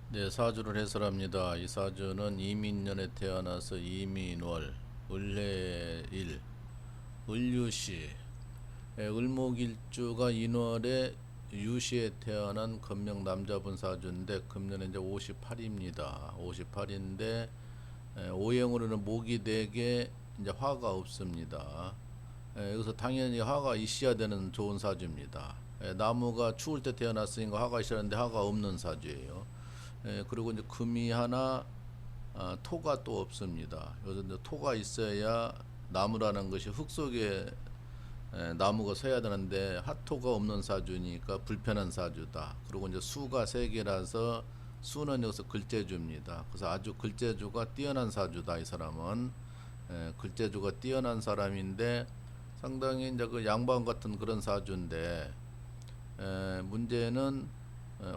네, 사주를 해설합니다. 이 사주는 이민년에 태어나서 이민월, 을해일, 을유시, 을목일주가 인월에 유시에 태어난 금명 남자분 사주인데 금년에 이제 58입니다. 58인데 오행으로는 목이 4개, 이제 화가 없습니다. 여기서 당연히 화가 있어야 되는 좋은 사주입니다. 나무가 추울 때 태어났으니까 화가 있어야 하는데 화가 없는 사주예요. 그리고 이제 금이 하나, 토가 또 없습니다. 여기서 이제 토가 있어야 나무라는 것이 흙 속에 나무가 서야 되는데 핫토가 없는 사주니까 불편한 사주다. 그리고 이제 수가 3개라서 수는 여기서 글재주입니다. 그래서 아주 글재주가 뛰어난 사주다. 이 사람은 글재주가 뛰어난 사람인데 상당히 이제 그 양반 같은 그런 사주인데 문제는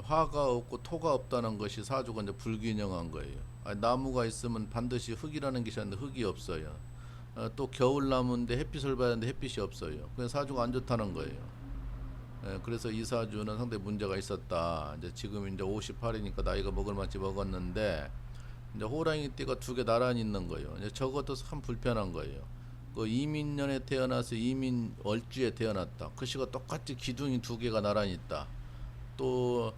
화가 없고 토가 없다는 것이 사주가 이제 불균형한 거예요. 나무가 있으면 반드시 흙이라는 것이 있는데 흙이 없어요. 또 겨울나무인데 햇빛을 봐야 하는데 햇빛이 없어요. 그래서 사주가 안 좋다는 거예요. 그래서 이 사주는 상당히 문제가 있었다. 이제 지금 이제 58이니까 나이가 먹을 만치 먹었는데 이제 호랑이 띠가 2개 나란히 있는 거예요. 이제 저것도 참 불편한 거예요. 그 이민년에 태어나서 이민월주에 태어났다. 그 시가 똑같이 기둥이 2개가 나란히 있다. 또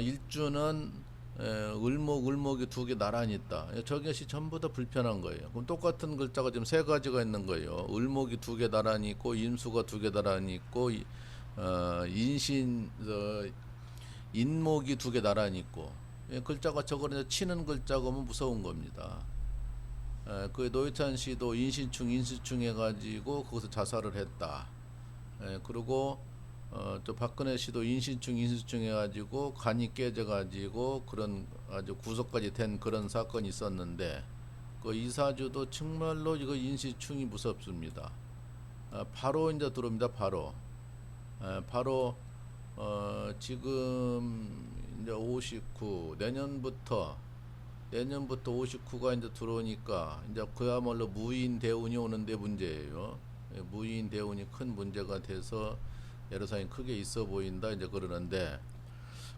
일주는 을목이 2개 나란히 있다. 저것이 전부 다 불편한 거예요. 그럼 똑같은 글자가 지금 3가지가 있는 거예요. 을목이 2개 나란히 있고 임수가 2개 나란히 있고 인신 인목이 2개 나란히 있고 글자가 저거는 치는 글자가 면 무서운 겁니다. 그 노회찬 씨도 인신충 해가지고 거기서 자살을 했다. 그리고 또 박근혜 씨도 인신충 해가지고 간이 깨져가지고 그런 아주 구속까지 된 그런 사건이 있었는데 그 이사주도 정말로 이거 인신충이 무섭습니다. 바로 이제 들어옵니다. 바로 지금 이제 59 내년부터 59가 이제 들어오니까 이제 그야말로 무인 대운이 오는데 문제예요. 무인 대운이 큰 문제가 돼서 예루살렘 크게 있어 보인다 이제 그러는데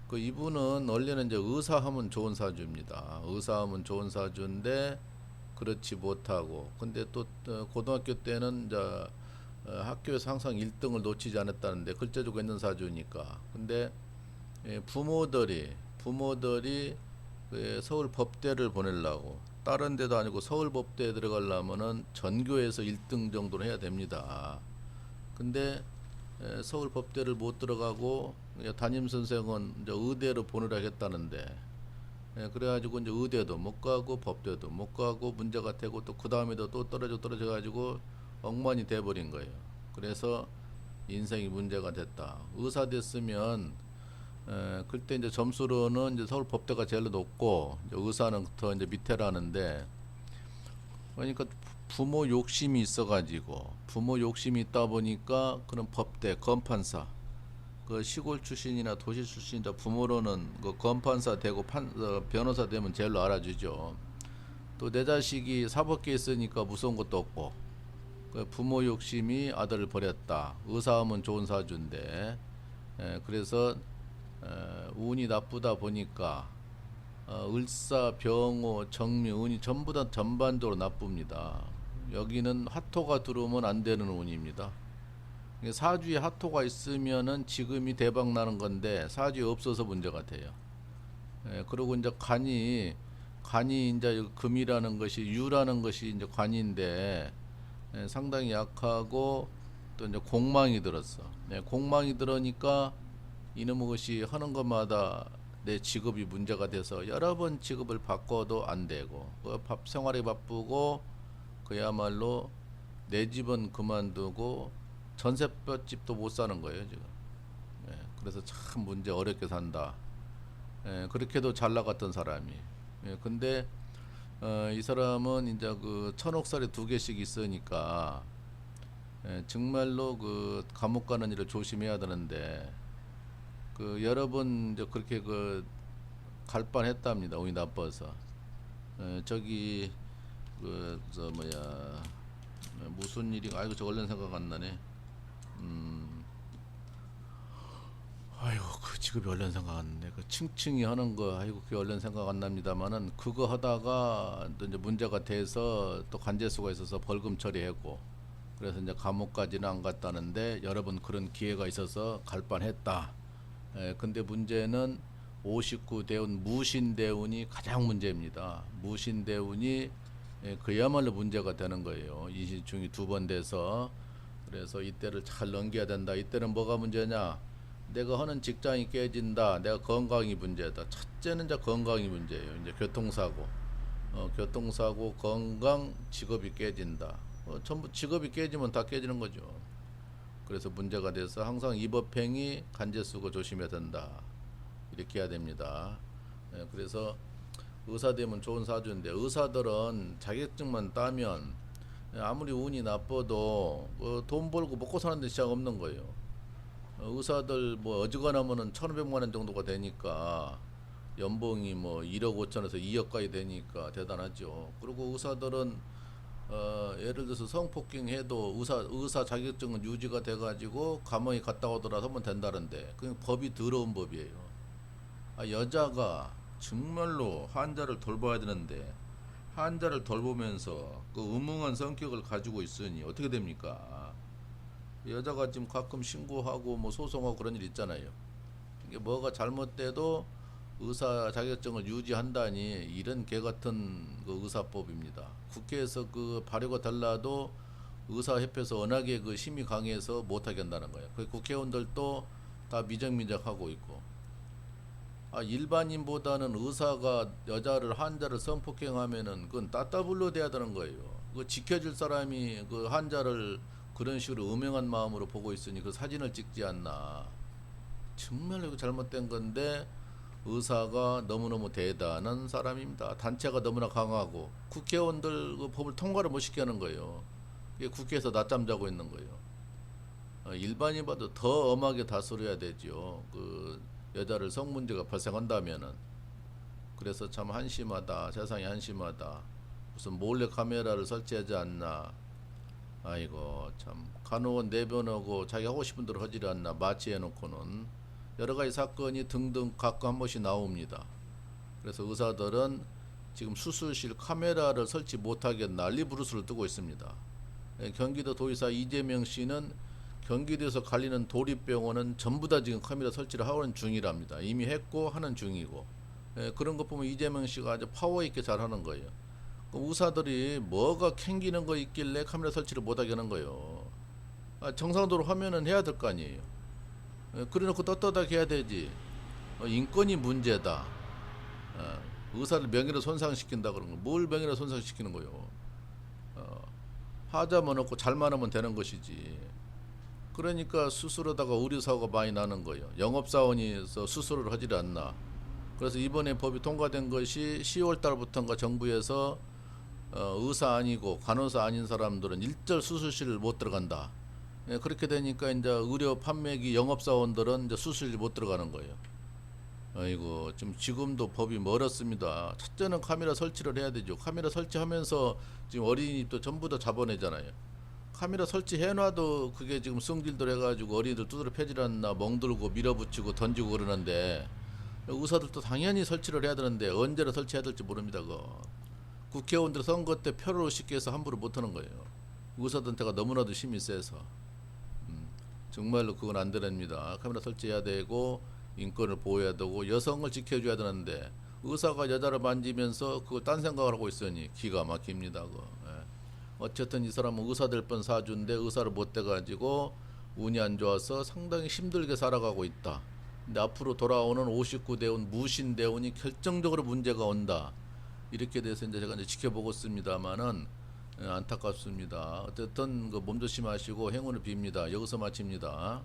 그 이분은 원래는 이제 의사하면 좋은 사주입니다. 의사하면 좋은 사주인데 그렇지 못하고 근데 또 고등학교 때는 이제 학교에서 항상 1등을 놓치지 않았다는데 글재주가 있는 사주니까 근데 부모들이 서울 법대를 보내려고 다른 데도 아니고 서울 법대에 들어가려면은 전교에서 1등 정도는 해야 됩니다. 근데 서울 법대를 못 들어가고 담임 선생은 이제 의대로 보내라 했다는데 그래가지고 이제 의대도 못 가고 법대도 못 가고 문제가 되고 또 그 다음에도 또 떨어져가지고 엉망이 돼버린 거예요. 그래서 인생이 문제가 됐다. 의사 됐으면 그때 이제 점수로는 이제 서울 법대가 제일 높고 이제 의사는 더 이제 밑에라는데 그러니까 부모 욕심이 있다 보니까 그런 법대 검판사 그 시골 출신이나 도시 출신 부모로는 그 검판사 되고 변호사 되면 제일로 알아주죠. 또 내 자식이 사법계에 있으니까 무서운 것도 없고 그 부모 욕심이 아들을 버렸다. 의사하면 좋은 사주인데 그래서 운이 나쁘다 보니까 을사, 병호, 정미, 운이 전부 다 전반적으로 나쁩니다. 여기는 하토가 들어오면 안 되는 운입니다. 사주에 하토가 있으면은 지금이 대박 나는 건데 사주에 없어서 문제가 돼요. 그리고 이제 간이 이제 금이라는 것이 유라는 것이 이제 관인데 상당히 약하고 또 이제 공망이 들었어. 공망이 들으니까 이놈의 것이 하는 것마다 내 직업이 문제가 돼서 여러 번 직업을 바꿔도 안 되고 밥 생활에 바쁘고 그야말로 내 집은 그만두고 전셋집도 못 사는 거예요 지금. 그래서 참 문제 어렵게 산다. 그렇게도 잘 나갔던 사람이. 근데 이 사람은 이제 그 천옥살이 2개씩 있으니까 정말로 그 감옥 가는 일을 조심해야 되는데 그 여러 번 이제 그렇게 그 갈 뻔했답니다. 운이 나빠서. 저기 그 저 뭐야 무슨 일이 아이고 저 얼른 생각 안 나네. 아이고 그 직업이 얼른 생각 안 나네. 그 층층이 하는 거 아이고 그게 얼른 생각 안 납니다만은 그거 하다가 또 이제 문제가 돼서 또 관제수가 있어서 벌금 처리했고 그래서 이제 감옥까지는 안 갔다는데 여러 번 그런 기회가 있어서 갈 뻔했다. 근데 문제는 59대운 무신대운이 가장 문제입니다. 무신대운이 그야말로 문제가 되는 거예요. 인신충이 두 번 돼서 그래서 이때를 잘 넘겨야 된다. 이때는 뭐가 문제냐? 내가 하는 직장이 깨진다. 내가 건강이 문제다. 첫째는 이제 건강이 문제예요. 이제 교통사고, 교통사고, 건강, 직업이 깨진다. 전부 직업이 깨지면 다 깨지는 거죠. 그래서 문제가 돼서 항상 입업행위 간제 쓰고 조심해야 된다. 이렇게 해야 됩니다. 그래서 의사 되면 좋은 사주인데 의사들은 자격증만 따면 아무리 운이 나빠도 돈 벌고 먹고 사는 데 시작 없는 거예요. 의사들 뭐 어지간하면은 1,500만 원 정도가 되니까 연봉이 뭐 1억 5천에서 2억까지 되니까 대단하죠. 그리고 의사들은 예를 들어서 성폭행해도 의사 자격증은 유지가 돼가지고 감옥에 갔다 오더라도 하면 된다는데 그 법이 더러운 법이에요. 여자가 정말로 환자를 돌봐야 되는데 환자를 돌보면서 그 음흉한 성격을 가지고 있으니 어떻게 됩니까? 여자가 지금 가끔 신고하고 뭐 소송하고 그런 일 있잖아요. 이게 뭐가 잘못돼도 의사 자격증을 유지한다니 이런 개 같은 그 의사법입니다. 국회에서 그 발의가 달라도 의사협회에서 워낙에 그 힘이 강해서 못하게 한다는 거예요. 그 국회의원들도 다 미적미적하고 있고. 일반인보다는 의사가 여자를 환자를 성폭행하면은 그건 따따블로 돼야 되는 거예요. 그 지켜줄 사람이 그 환자를 그런 식으로 음흉한 마음으로 보고 있으니 그 사진을 찍지 않나. 정말 이거 잘못된 건데 의사가 너무너무 대단한 사람입니다. 단체가 너무나 강하고 국회의원들 그 법을 통과를 못 시켜 하는 거예요. 이게 국회에서 낮잠 자고 있는 거예요. 일반인 봐도 더 엄하게 다스려야 되죠. 그 여자를 성문제가 발생한다면은. 그래서 참 한심하다. 세상이 한심하다. 무슨 몰래 카메라를 설치하지 않나. 아이고 참 간호원 내변하고 자기 하고 싶은 대로 하지 않나 마취해놓고는 여러 가지 사건이 등등 가끔 한 번씩 나옵니다. 그래서 의사들은 지금 수술실 카메라를 설치 못하게 난리 부르스를 뜨고 있습니다. 경기도 도의사 이재명 씨는 경기도에서 관리는 도립병원은 전부 다 지금 카메라 설치를 하는 중이랍니다. 이미 했고 하는 중이고. 그런 거 보면 이재명 씨가 아주 파워 있게 잘하는 거예요. 의사들이 뭐가 캥기는 거 있길래 카메라 설치를 못하게 하는 거예요. 정상적으로 하면은 해야 될 거 아니에요. 그래놓고 떳떳하게 해야 되지. 인권이 문제다. 의사를 명예를 손상시킨다 그런 거. 뭘 명예를 손상시키는 거예요. 하자만 없고 잘만 하면 되는 것이지. 그러니까 수술하다가 의료사고가 많이 나는 거예요. 영업사원이서 수술을 하지 않나. 그래서 이번에 법이 통과된 것이 10월 달부터인가 정부에서 의사 아니고 간호사 아닌 사람들은 일절 수술실을 못 들어간다. 그렇게 되니까 이제 의료 판매기 영업사원들은 이제 수술실 못 들어가는 거예요. 아이고 지금도 법이 멀었습니다. 첫째는 카메라 설치를 해야 되죠. 카메라 설치하면서 지금 어린이집도 전부 다 잡아내잖아요. 카메라 설치해놔도 그게 지금 승질들 해가지고 어린이들 두드려 패질 않나 멍들고 밀어붙이고 던지고 그러는데 의사들도 당연히 설치를 해야 되는데 언제나 설치해야 될지 모릅니다. 그거. 국회의원들 선거 때 표를 쉽게 해서 함부로 못하는 거예요. 의사들한테가 너무나도 힘이 세서. 정말로 그건 안 되랍니다. 카메라 설치해야 되고 인권을 보호해야 되고 여성을 지켜줘야 되는데 의사가 여자를 만지면서 그걸 딴 생각을 하고 있으니 기가 막힙니다. 그거. 어쨌든 이 사람은 의사 될 뻔 사주인데 의사를 못 돼가지고 운이 안 좋아서 상당히 힘들게 살아가고 있다. 근데 앞으로 돌아오는 59대운 무신대운이 결정적으로 문제가 온다. 이렇게 돼서 이제 제가 이제 지켜보고 있습니다만은 안타깝습니다. 어쨌든 그 몸 조심하시고 행운을 빕니다. 여기서 마칩니다.